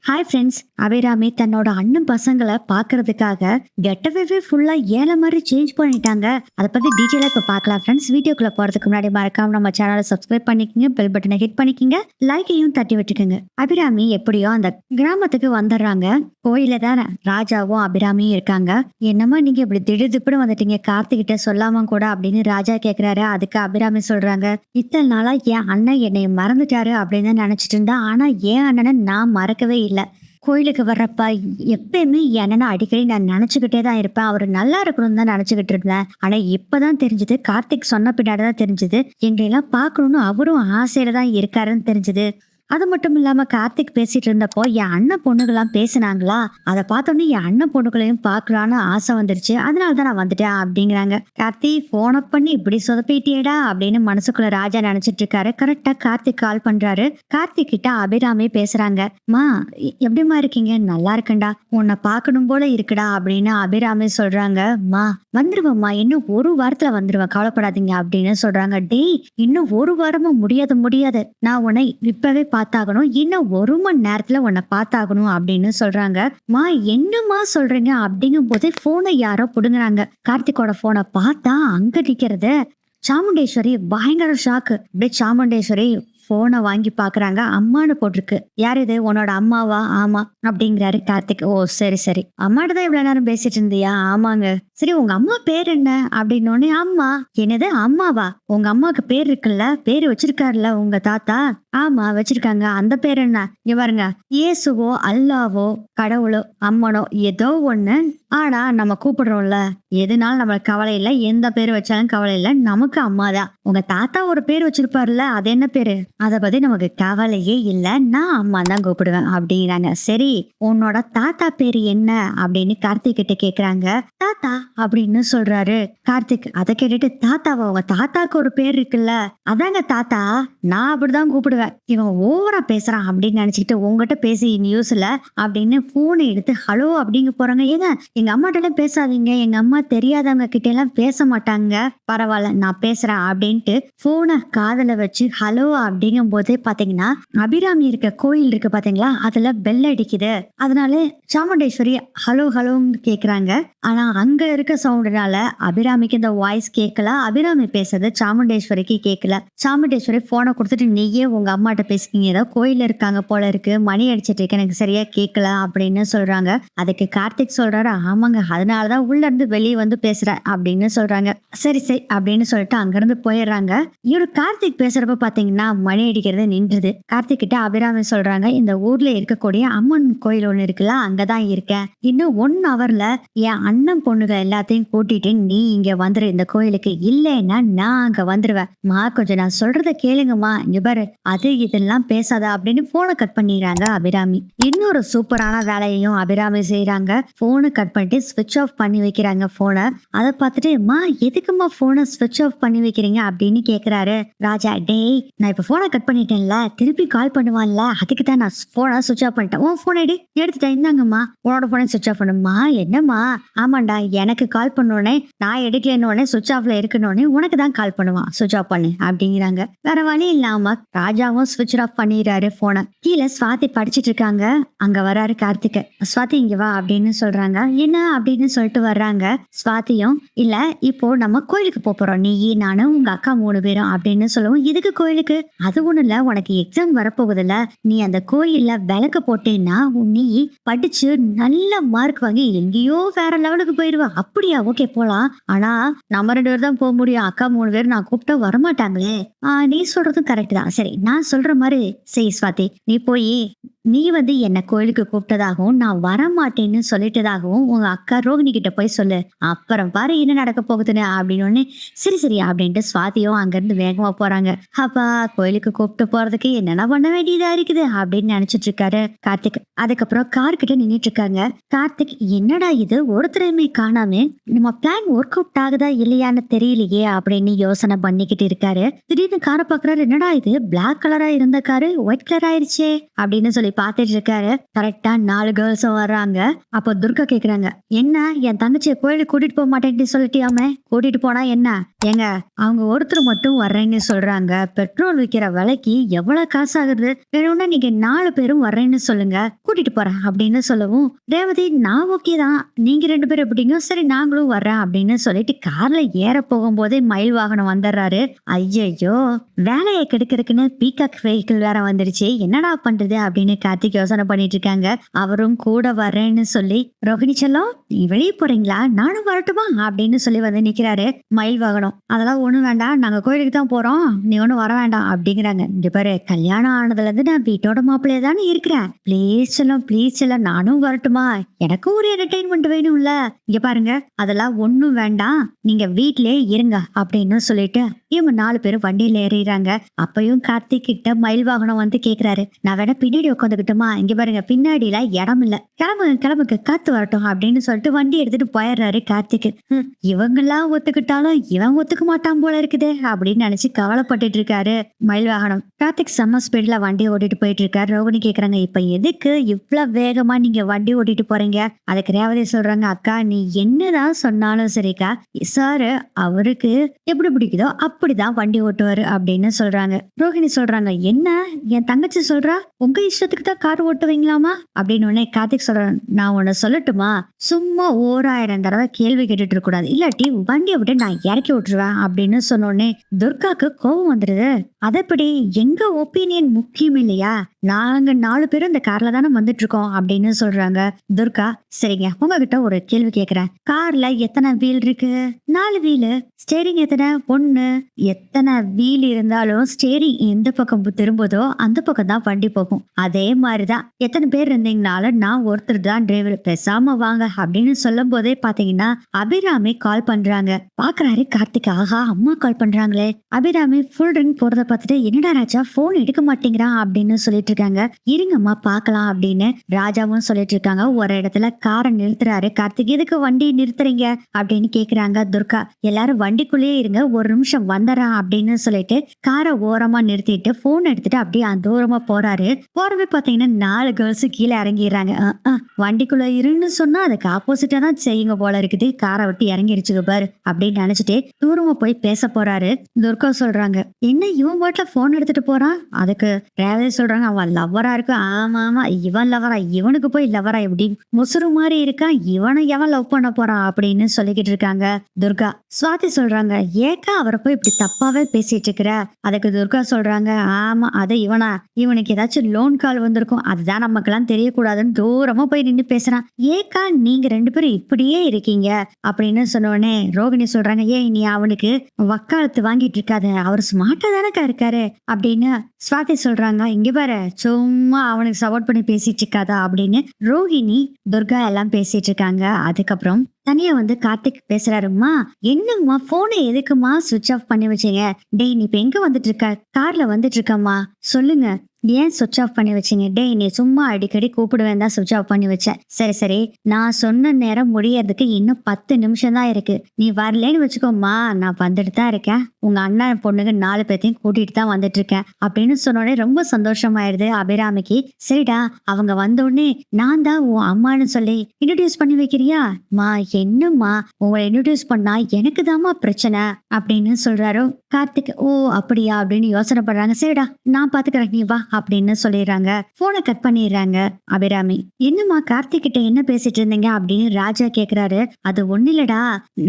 Hi friends. Abirami தன்னோட அண்ணன் பசங்களை பார்க்கறதுக்காக கெட்டவே ஃபுல்லா ஏழை மாதிரி சேஞ்ச் பண்ணிட்டாங்க. அதை பத்தி டீட்டெயிலா இப்ப பார்க்கலாம் ஃப்ரெண்ட்ஸ். வீடியோக்குள்ள போறதுக்கு முன்னாடி மறக்காம நம்ம சேனலை சப்ஸ்கிரைப் பண்ணிக்கங்க, பெல் பட்டனை ஹிட் பண்ணிக்கங்க, லைக்கையும் தட்டி விட்டுக்கோங்க. அபிராமி எப்படியோ அந்த கிராமத்துக்கு வந்துடுறாங்க. கோயில தான் ராஜாவும் அபிராமியும் இருக்காங்க. என்னமா நீங்க இப்படி திடுதிப்புன்னு வந்துட்டீங்க, கார்த்திகிட்ட சொல்லாம கூட அப்படின்னு ராஜா கேக்குறாரு. அதுக்கு அபிராமி சொல்றாங்க, இத்தனை நாளா என் அண்ணன் என்னை மறந்துட்டாரு அப்படின்னு நினைச்சிட்டு இருந்தா, ஆனா என் அண்ணனை நான் மறக்கவே இல்லை. கோயிலுக்கு வர்றப்ப எப்பயுமே என்னன்னா அடிக்கடி நான் நினைச்சுக்கிட்டே தான் இருப்பேன். அவர் நல்லா இருக்கணும்னு தான் நினைச்சுக்கிட்டு இருந்தேன். ஆனா இப்பதான் தெரிஞ்சது, கார்த்திக் சொன்ன பின்னாடிதான் தெரிஞ்சது, எங்களையெல்லாம் பார்க்கணும்னு அவரும் ஆசையில தான் இருக்காருன்னு தெரிஞ்சது. அது மட்டும் இல்லாம கார்த்திக் பேசிட்டு இருந்தப்போ என் அண்ணன் பொண்ணுகள்லாம் பேசினாங்களா, அதை பார்த்தோன்னே என் அண்ணன் பொண்ணுகளையும் பார்க்கலான்னு ஆசை வந்துருச்சு. அதனாலதான் நான் வந்துட்டேன் அப்படிங்கிறாங்க. கார்த்தி போன பண்ணி இப்படி சொதப்பிட்டியடா அப்படின்னு மனசுக்குள்ள ராஜா நினைச்சிட்டு இருக்காரு. கரெக்டா கார்த்திக் கால் பண்றாரு. கார்த்திக் கிட்ட அபிராமி பேசுறாங்க. மா எப்படிமா இருக்கீங்க? நல்லா இருக்கேன்டா, உன்னை பார்க்கணும் போல இருக்குடா அப்படின்னு அபிராமி சொல்றாங்க. மா வந்துருவேம்மா, இன்னும் ஒரு வாரத்துல வந்துருவேன், கவலைப்படாதீங்க அப்படின்னு சொல்றாங்க. டேய், இன்னும் ஒரு வாரமும் முடியாது, நான் உன்னை இப்பவே பார்த்தாகணும், இன்னும் 1 மணி நேரத்துல உன்னை பார்த்தாகணும் அப்படின்னு சொல்றாங்க. மா என்னம்மா சொல்றீங்க அப்படிங்கும் போதே போனை யாரோ புடுங்குறாங்க. கார்த்திகோட போனை பார்த்தா அங்க நிக்கிறது சாமுண்டேஸ்வரி. பயங்கர ஷாக்கு. அப்படியே சாமுண்டேஸ்வரி போனை வாங்கி பாக்குறாங்க. அம்மானு போட்டிருக்கு. யார் இது? உன்னோட அம்மாவா? ஆமா அப்படிங்கிறாரு கார்த்திக். ஓ சரி சரி, அம்மாட்ட தான் இவ்வளவு நேரம் பேசிட்டு இருந்தியா? ஆமாங்க. சரி, உங்க அம்மா பேர் என்ன அப்படின்னு. அம்மா. என்னது அம்மாவா? உங்க அம்மாவுக்கு பேர் இருக்குல்ல, பேரு வச்சிருக்காருல்ல உங்க தாத்தா? ஆமா வச்சிருக்காங்க. அந்த பேர் என்ன? இங்க பாருங்க, இயேசுவோ அல்லாவோ கடவுளோ அம்மனோ ஏதோ ஒண்ணு, ஆனா நம்ம கூப்பிடுறோம்ல, எதுனாலும் நம்மளுக்கு கவலை இல்லை, எந்த பேரு வச்சாலும் கவலை இல்லை, நமக்கு அம்மாதான். உங்க தாத்தா ஒரு பேர் வச்சிருப்பாருல்ல, அது என்ன பேரு? அதை பத்தி நமக்கு கவலையே இல்லை, நான் அம்மா தான் கூப்பிடுவேன் அப்படிங்கிறாங்க. சரி, உன்னோட தாத்தா பேரு என்ன அப்படின்னு கார்த்திக் கிட்ட கேக்குறாங்க. தாத்தா அப்படின்னு சொல்றாரு கார்த்திக். அதை கேட்டுட்டு, தாத்தாவா? உங்க தாத்தாக்கு ஒரு பேர் இருக்குல்ல, அதாங்க தாத்தா, நான் அப்படிதான் கூப்பிடுவேன். இவன் ஓவரா பேசுறான் அப்படின்னு நினைச்சுக்கிட்டு உங்ககிட்ட பேசி நியூஸ்ல அப்படின்னு போனை எடுத்து ஹலோ அப்படிங்க போறாங்க. ஏங்க எங்க அம்மாட்ட எல்லாம் பேசாதீங்க, எங்க அம்மா தெரியாதவங்க கிட்ட எல்லாம் பேச மாட்டாங்க, பரவாயில்ல நான் பேசுறேன் அப்படின்ட்டு போனை காதுல வச்சு ஹலோ அப்படிங்கும் போதே பாத்தீங்கன்னா அபிராமி இருக்க கோயில் இருக்கு பாத்தீங்களா, அதுல பெல் அடிக்குது. அதனால சாமுண்டேஸ்வரி ஹலோ ஹலோன்னு கேக்குறாங்க. ஆனா அங்க இருக்க சவுண்டுனால அபிராமிக்கு இந்த வாய்ஸ் கேட்கல, அபிராமி பேசுறது சாமுண்டேஸ்வரிக்கு கேட்கல. சாமுண்டேஸ்வரி போனை கொடுத்துட்டு, நீயே உங்க அம்மாட்ட பேசிக்கிங்க, ஏதோ கோயில இருக்காங்க போல இருக்கு, மணி அடிச்சிட்டு இருக்கு, எனக்கு சரியா கேட்கல அப்படின்னு சொல்றாங்க. அதுக்கு கார்த்திக் சொல்றாரு, ஆமாங்க, அதனாலதான் உள்ள இருந்து வெளியே வந்து பேசுறேன் அப்படின்னு சொல்றாங்க. சரி சரி அப்படின்னு சொல்லிட்டு அங்கிருந்து போயிடுறாங்க. இவரு கார்த்திக் பேசுறப்ப பாத்தீங்கன்னா மணி அடிக்கிறது நின்றுது. கார்த்திக் கிட்ட அபிராமி சொல்றாங்க, இந்த ஊர்ல இருக்கக்கூடிய அம்மன் கோயில் ஒண்ணு இருக்குல்ல, அங்கதான் இருக்கேன், இன்னும் 1 ஹவர்ல என் அண்ணன் பொண்ணுங்க எல்லாத்தையும் கூட்டிட்டு நீ இங்க வந்துரு இந்த கோயிலுக்கு, இல்லைன்னா நான் அங்க வந்துருவேன். மா கொஞ்சம் நான் சொல்றத கேளுங்கம்மா, இங்க பாரு, அது இதெல்லாம் பேசாத அப்படின்னு போனை கட் பண்ணிடுறாங்க அபிராமி. இன்னொரு சூப்பரான வேலையையும் அபிராமி செய்யறாங்க. போனை கட் பண்ணிட்டு ஸ்விட்ச் ஆஃப் பண்ணி வைக்கிறாங்க போனை. அதை பார்த்துட்டு, மா எதுக்குமா போனை ஸ்விட்ச் ஆஃப் பண்ணி வைக்கிறீங்க அப்படின்னு கேக்குறாரு ராஜா. டேய், நான் இப்ப போனை கட் பண்ணிட்டேன்ல, திருப்பி கால் பண்ணுவான்ல, அதுக்கு தான் நான் போனை ஸ்விட்ச் ஆஃப் பண்ணிட்டேன். உன் போன் எடு, எடுத்துட்டேன், இந்தாங்கம்மா உன்னோட போனை ஸ்விட்ச் ஆஃப் பண்ணுமா. என்னம்மா? ஆமாண்டா, எனக்கு கால் பண்ணோடனே நான் எடுக்கலன்னு ஸ்விட்ச் ஆஃப்ல இருக்கணும்னு உனக்கு தான் கால் பண்ணுவான், ஸ்விட்ச் ஆஃப் பண்ணு அப்படிங்கிறாங்க. வேற வழி இல்லாம ராஜாவும் ஸ்விட்ச் ஆஃப் பண்ணிடுறாரு போனை. கீழே ஸ்வாதி படிச்சிட்டு இருக்காங்க. அங்க வராரு கார்த்திக். ஸ்வாதி இங்க வா அப்படின்னு சொல்றாங்க. என்ன அப்படின்னு சொல்லிட்டு வர்றாங்க. ஸ்வாதியும், இல்ல இப்போ நம்ம கோயிலுக்கு போறோம், நீ நானும் உங்க அக்கா 3 பேரும் அப்படின்னு சொல்லுவோம். இதுக்கு கோயிலுக்கு? அது ஒண்ணு இல்ல, உனக்கு எக்ஸாம் வரப்போகுதுல்ல, நீ அந்த கோயில்ல விளக்கு போட்டேன்னா நீ படிச்சு நல்ல மார்க் வாங்கி எங்கேயோ வேற லெவலுக்கு போயிடுவா. அப்படியா? ஓகே போலாம். ஆனா நம்ம 2 பேர் தான் போக முடியும், அக்கா 3 பேர் நான் கூப்பிட்டா வரமாட்டாங்களே. நீ சொல்றதும் கரெக்ட் தான். சரி, நான் சொல்ற மாதிரி செய் ஸ்வாதி, நீ போய் நீ வந்து என்ன கோயிலுக்கு கூப்பிட்டதாகவும் நான் வரமாட்டேன்னு சொல்லிட்டதாகவும் உங்க அக்கா ரோகிணி கிட்ட போய் சொல்லு, அப்புறம் பாரு என்ன நடக்க போகுதுன்னு அப்படின்னு. சரி சரி அப்படின்ட்டு ஸ்வாதியும் அங்கிருந்து வேகமா போறாங்க. அப்பா, கோயிலுக்கு கூப்பிட்டு போறதுக்கு என்னென்ன பண்ண வேண்டியதா இருக்குது அப்படின்னு நினைச்சிட்டு இருக்காரு கார்த்திக். அதுக்கப்புறம் கார் கிட்ட நின்றுட்டு இருக்காங்க. கார்த்திக், என்னடா இது, ஒருத்தரையுமே காணாம, நம்ம பிளான் ஒர்க் அவுட் ஆகுதா இல்லையான்னு தெரியலையே அப்படின்னு யோசனை பண்ணிக்கிட்டு இருக்காரு. திடீர்னு காரை பாக்குறாரு. என்னடா இது, பிளாக் கலரா இருந்த காரு ஒயிட் கலர் ஆயிருச்சே அப்படின்னு சொல்லி பாத்துட்டு இருக்காரு. கரெக்டா 4 கேர்ள்ஸும் வர்றாங்க. அப்போ துர்கா கேக்குறாங்க, என்ன என் தங்கச்சியை கோயிலுக்கு கூட்டிட்டு போக மாட்டேன்னு சொல்லிட்டியாமே, கூட்டிட்டு போனா என்ன? ஏங்க, அவங்க ஒருத்தர் மட்டும் வர்றேன்னு சொல்றாங்க. பெட்ரோல் விக்கிற விலைக்கு எவ்வளவு காசு ஆகுது? வேணும்னா நீங்க 4 பேரும் வர்றேன்னு சொல்லுங்க, கூட்டிட்டு போறேன் அப்படின்னு சொல்லவும், ரேவதி நான் ஓகே தான், நீங்க 2 பேரும் எப்படிங்க? சரி நாங்களும் வர்றேன் அப்படின்னு சொல்லிட்டு கார்ல ஏற போகும்போதே மயில் வாகனம் வந்துடுறாரு. ஐயையோ, வேலையை கெடுக்கிறதுக்குன்னு பீகாக் வெஹிக்கிள் வேற வந்துருச்சு, என்னடா பண்றது அப்படின்னு கார்த்திக் யோசனை பண்ணிட்டு இருக்காங்க. அவரும் கூட வர்றேன்னு சொல்லி, ரோகிணி செல்லம் நீ வெளியே போறீங்களா, நானும் வரட்டுமா அப்படின்னு சொல்லி வந்து நிக்கிறாரு மயில் வாகனம். அதெல்லாம் ஒண்ணும் வேண்டாம், நாங்க கோயிலுக்கு தான் போறோம், நீ ஒண்ணும் வர வேண்டாம் அப்படிங்கிறாங்க. இங்க பாரு, கல்யாணம் ஆனதுல இருந்து நான் வீட்டோட மாப்பிள்ளைய தானே இருக்கிறேன், ப்ளீஸ் செல்லம் நானும் வரட்டுமா, எனக்கும் ஒரு என்டர்டைன்மெண்ட் வேணும்ல. இங்க பாருங்க, அதெல்லாம் ஒண்ணும் வேண்டாம், நீங்க வீட்லயே இருங்க அப்படின்னு சொல்லிட்டு இவங்க 4 பேரும் வண்டியில ஏறிறாங்க. அப்பயும் கார்த்திக் கிட்ட மயில் வாகனம் வந்து கேக்குறாரு, நான் வேணா பின்னாடி உட்காந்துக்கிட்டுமா, இங்க பாருங்க பின்னாடில இடம் இல்ல, கிளம்புங்க காத்து வரட்டும் அப்படின்னு சொல்லிட்டு வண்டி எடுத்துட்டு போயிடுறாரு கார்த்திக். இவங்கெல்லாம் ஒத்துக்கிட்டாலும் இவன் ஒத்துக்க மாட்டான் போல இருக்குதே அப்படின்னு நினைச்சு கவலைப்பட்டுட்டு இருக்காரு மயில் வாகனம். கார்த்திக் செம்ம ஸ்பீட்ல வண்டி ஓட்டிட்டு போயிட்டு இருக்காரு. ரோகிணி கேக்குறாங்க, இப்ப எதுக்கு இவ்வளவு வேகமா நீங்க வண்டி ஓட்டிட்டு போறீங்க? அதுக்கு ரேவதி சொல்றாங்க, அக்கா நீ என்னதான் சொன்னாலும் சரிக்கா, சார் அவருக்கு எப்படி பிடிக்குதோ அப்படிதான் வண்டி ஓட்டுவாரு அப்படின்னு சொல்றாங்க. ரோகிணி சொல்றாங்க, என்ன என் தங்கச்சி சொல்றா, உங்க இஷ்டத்துக்கு தான் கார் ஓட்டுவீங்களாமா அப்படின்னு. உடனே கார்த்திக் சொல்றான், நான் உன்னை சொல்லட்டுமா, சும்மா 1000 தடவை கேள்வி கேட்டுட்டு இருக்க கூடாது, இல்லாட்டி வண்டியை விட்டு நான் இறக்கி விட்டுருவேன் அப்படின்னு சொன்னோடனே துர்காக்கு கோபம் வந்துருது. அதப்படி எங்க ஒப்பீனியன் முக்கியம் இல்லையா, நாங்க 4 பேரும் இந்த கார்ல தானே வந்துட்டு இருக்கோம் அப்படின்னு சொல்றாங்க. துர்கா, சரிங்க உங்ககிட்ட ஒரு கேள்வி கேக்குறேன், கார்ல எத்தனை வீல் இருக்கு? 4 வீலு. ஸ்டேரிங் எத்தனை? 1. எத்தனை வீல் இருந்தாலும் ஸ்டேரிங் எந்த பக்கம் திரும்புதோ அந்த பக்கம் தான் வண்டி போகும். அதே மாதிரிதான் எத்தனை பேர் இருந்தீங்கனாலும் நான் ஒருத்தர் தான் டிரைவர், பேசாம வாங்க அப்படின்னு சொல்லும் போதே பாத்தீங்கன்னா அபிராமி கால் பண்றாங்க. பாக்குறாரு கார்த்திக், ஆஹா அம்மா கால் பண்றாங்களே. அபிராமி ஃபுல் ரிங் போறத பார்த்துட்டு, என்னடா ராஜா போன் எடுக்க மாட்டேங்கிறான் அப்படின்னு சொல்லிட்டு இருக்காங்க. இருங்கம்மா பாக்கலாம் அப்படின்னு ராஜாவும் சொல்லிட்டு இருக்காங்க. ஒரு இடத்துல காரை நிறுத்துறாரு கார்த்திக். எதுக்கு வண்டி நிறுத்துறீங்க அப்படின்னு கேக்குறாங்க துர்கா. எல்லாரும் வண்டிக்குள்ளேயே இருங்க, ஒரு நிமிஷம் வந்துடுறான் அப்படின்னு சொல்லிட்டு காரை ஓரமா நிறுத்திட்டு போன் எடுத்துட்டு அப்படியே அந்த தூரமா போறாரு. போறவே பாத்தீங்கன்னா 4 கேர்ள்ஸ் கீழே இறங்கிடுறாங்க. வண்டிக்குள்ள இருன்னு சொன்னா அதுக்கு ஆப்போசிட்டா தான் செய்யுங்க போல இருக்குது, காரை விட்டு இறங்கிருச்சுங்க பாரு அப்படின்னு நினைச்சிட்டு தூரமா போய் பேச போறாரு. துர்கா சொல்றாங்க, என்ன இவன் பாட்டுல போன் எடுத்துட்டு போறான்? அதுக்கு ரேவதி சொல்றாங்க, அவன் லவ்வரா இருக்கு. ஆமா ஆமா, இவன் லவரா, இவனுக்கு போய் லவரா எப்படி முசுறு மாதிரி இருக்கான், இவனை எவன் லவ் பண்ண போறான் அப்படின்னு சொல்லிக்கிட்டு இருக்காங்க துர்கா. சுவாதி சொல்றாங்க, ஏக்கா அவரை போய் இப்படி தப்பாவே பேசிட்டு இருக்கிற? அதுக்கு துர்கா சொல்றாங்க, ஆமா அது இவனா, இவனுக்கு ஏதாச்சும் லோன் கால் வந்திருக்கும், அதுதான் நமக்கெல்லாம் தெரியக்கூடாதுன்னு தூரமா போய் நின்று பேசுறான். ஏக்கா நீங்க 2 பேரும் இப்படியே இருக்கீங்க அப்படின்னு சொன்னோடனே ரோகிணி சொல்றாங்க, ஏய் நீ அவனுக்கு வக்காலத்து வாங்கிட்டு இருக்காத, அவர் ஸ்மார்ட்டா தானக்கா இருக்காரு அப்படின்னு சுவாதி சொல்றாங்க. இங்க பாரு, சும்மா அவனுக்கு சப்போர்ட் பண்ணி பேசிட்டு இருக்காதா அப்படின்னு ரோஹிணி துர்கா எல்லாம் பேசிட்டு இருக்காங்க. அதுக்கப்புறம் தனியா வந்து கார்த்திக் பேசுறாருமா, என்னங்கம்மா போனை எதுக்குமா சுவிட்ச் ஆஃப் பண்ணி வச்சீங்க? டேய் நீ இப்ப எங்க வந்துட்டு இருக்க? கார்ல வந்துட்டு இருக்கம்மா, சொல்லுங்க ஏன் சுவிட்ச் ஆஃப் பண்ணி வச்சீங்க? டேய் நீ சும்மா அடிக்கடி கூப்பிடுவேன் தான் சுவிட்ச் ஆஃப் பண்ணி வச்சேன். சரி சரி, நான் சொன்ன நேரம் முடியறதுக்கு இன்னும் 10 நிமிஷம் தான் இருக்கு, நீ வரலன்னு வச்சுக்கோமா, நான் வந்துட்டு தான் இருக்கேன், உங்க அண்ணன் பொண்ணுங்க 4 பேர்த்தையும் கூட்டிட்டு தான் வந்துட்டு இருக்கேன் அப்படின்னு சொன்னோடனே ரொம்ப சந்தோஷமாயிருது அபிராமிக்கு. சரிடா, அவங்க வந்தோடனே நான் தான் உன் அம்மான்னு சொல்லி இன்ட்ரோடியூஸ் பண்ணி வைக்கிறியா? மா என்னம்மா, உங்களை இன்ட்ரோடியூஸ் பண்ணா எனக்கு தாம்மா பிரச்சனை அப்படின்னு சொல்றாரு கார்த்திக். ஓ அப்படியா அப்படின்னு யோசனை பண்றாங்க. சரிடா நான் பாத்துக்கிறேன், நீ வா அப்படின்னு சொல்லிடுறாங்க. போனை கட் பண்ணிடுறாங்க அபிராமி. என்னம்மா கார்த்திக் கிட்ட என்ன பேசிட்டு இருந்தீங்க அப்படின்னு ராஜா கேக்குறாரு. அது ஒண்ணு இல்லடா,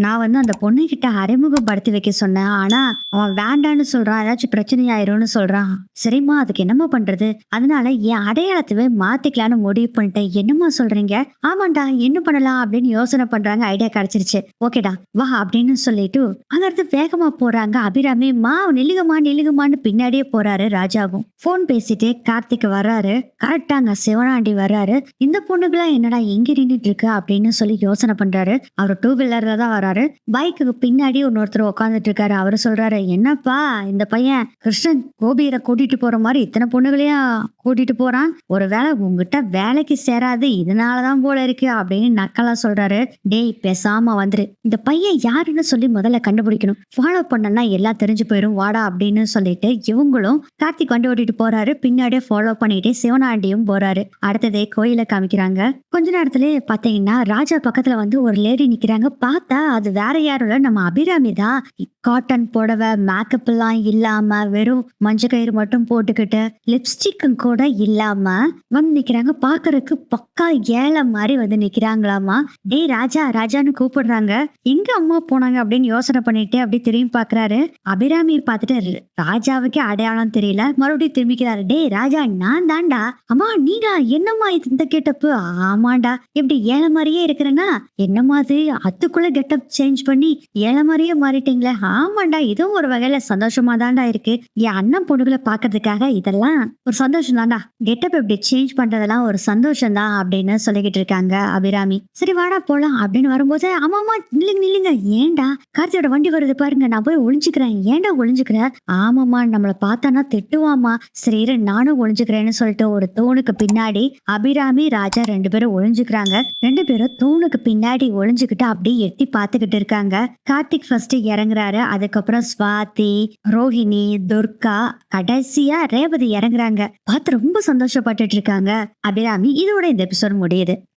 நான் வந்து அந்த பொண்ணு கிட்ட அறிமுகப்படுத்தி வைக்க சொன்னேன், ஆனா அவன் வேண்டான்னு சொல்றான், ஏதாச்சும் பிரச்சனை ஆயிரும்னு சொல்றான். சரிம்மா அதுக்கு என்னம்மா பண்றது, அதனால என் அடையாளத்தவே மாத்திக்கலான்னு முடிவு பண்ணிட்டேன். என்னம்மா சொல்றீங்க? ஆமாண்டா என்ன பண்ணலாம் அப்படின்னு யோசனை பண்றாங்க. ஐடியா கிடைச்சிருச்சு, ஓகேடா வா அப்படின்னு சொல்லிட்டு அங்கிருந்து வேகமா போறாங்க அபிராமி. மா நில்லுகமான்னு பின்னாடியே போறாரு ராஜாவும். போன் பேசிட்டே கார்த்திக் வர்றாரு. கரெக்டாங்க சிவனாண்டி வர்றாரு. இந்த பொண்ணுக்குலாம் என்னடா எங்க நின்றுட்டு இருக்கு அப்படின்னு சொல்லி யோசனை பண்றாரு. அவர் 2 வீலர்ல தான் வராரு. பைக்குக்கு பின்னாடி இன்னொருத்தர் உட்காந்துட்டு இருக்காரு. அவரு சொல்றாரு, என்னப்பா இந்த பையன் கிருஷ்ணன் கோபியரை கூட்டிட்டு போற மாதிரி இத்தனை பொண்ணுகளையும் கூட்டிட்டு போறான், ஒருவேளை உங்ககிட்ட வேலைக்கு சேராது இதனாலதான் போல இருக்கு அப்படின்னு நக்கலா சொல்றாரு. டேய் பேசாம வந்துரு, இந்த பையன் யாருன்னு சொல்லி முதல்ல கண்டுபிடிக்கணும், ஃபாலோ பண்ணனா எல்லாம் தெரிஞ்சு போயிரும் வாடா அப்படின்னு சொல்லிட்டு இவங்களும் கார்த்திக் வண்டி ஓட்டிட்டு போறாரு. பின்னாடியே ஃபாலோ பண்ணிட்டே சிவனாண்டியும் போறாரு. அடுத்ததே கோயில காமிக்கிறாங்க. கொஞ்ச நேரத்திலேயே பாத்தீங்கன்னா ராஜா பக்கத்துல வந்து ஒரு லேடி நிக்கிறாங்க. பார்த்தா அது வேற யாரும் இல்ல, நம்ம அபிராமி தான். காட்டன் புடவை, மேக்கப் எல்லாம் இல்லாம வெறும் மஞ்சள் கயிறு மட்டும் போட்டுக்கிட்டு லிப்ஸ்டிக்கும் கூட இல்லாம வந்து நிக்கிறாங்க. பாக்குறதுக்கு பக்கா ஏழை மாதிரி வந்து நிக்கிறாங்களாமா. டேய் ராஜா ராஜான்னு கூப்பிடுறாங்க. எங்க அம்மா போனாங்க அப்படின்னு யோசனை பண்ணிட்டு அப்படியே திரும்பி பாக்குறாரு. அபிராமி பார்த்துட்டு ராஜாவுக்கே அடையாளம் தெரியல. மறுபடியும் திரும்பிக்கிறாரு. டேய் ராஜா, நான் தான்டா. அம்மா நீங்க என்னம்மா இது இந்த கெட்டப்பு? ஆமாண்டா. எப்படி ஏழை மாதிரியே இருக்கிறேன்னா என்னம்மா அது? அதுக்குள்ள கெட்டப் சேஞ்ச் பண்ணி ஏழை மாதிரியே மாறிட்டீங்களே? ஆமாண்டா, இதுவும் ஒரு வகையில சந்தோஷமா தான்டா இருக்கு. என் அண்ணன் பொண்ணுகளை பாக்குறதுக்காக இதெல்லாம் ஒரு சந்தோஷம் தான்டா. கெட்டப் இப்படி சேஞ்ச் பண்றதெல்லாம் ஒரு சந்தோஷம் தான் அப்படின்னு சொல்லிக்கிட்டு இருக்காங்க அபிராமி. சரி வாடா போலாம் அப்படின்னு வரும்போது, ஆமாமா நில்லுங்க நில்லுங்க. ஏன்டா கார்த்தியோட வண்டி வருது பாருங்க, நான் போய் ஒளிஞ்சுக்கிறேன். ஏன்டா ஒளிஞ்சுக்கிற? ஆமாமா நம்மள பார்த்தானா திட்டுவாமா. சரி இரு, நானும் ஒளிஞ்சுக்கிறேன்னு சொல்லிட்டு ஒரு தூணுக்கு பின்னாடி அபிராமி ராஜா 2 பேரும் ஒளிஞ்சுக்கிறாங்க. 2 பேரும் தூணுக்கு பின்னாடி ஒளிஞ்சுக்கிட்டு அப்படியே எட்டி பார்த்துக்கிட்டு இருக்காங்க. கார்த்திக் ஃபர்ஸ்ட் இறங்குறாரு. அதுக்கப்புறம் ஸ்வாதி, ரோஹிணி, துர்கா, கடைசியா ரேவதி இறங்குறாங்க. பார்த்து ரொம்ப சந்தோஷப்பட்டுட்டு இருக்காங்க அபிராமி. இதோட இந்த எபிசோட் முடியுது.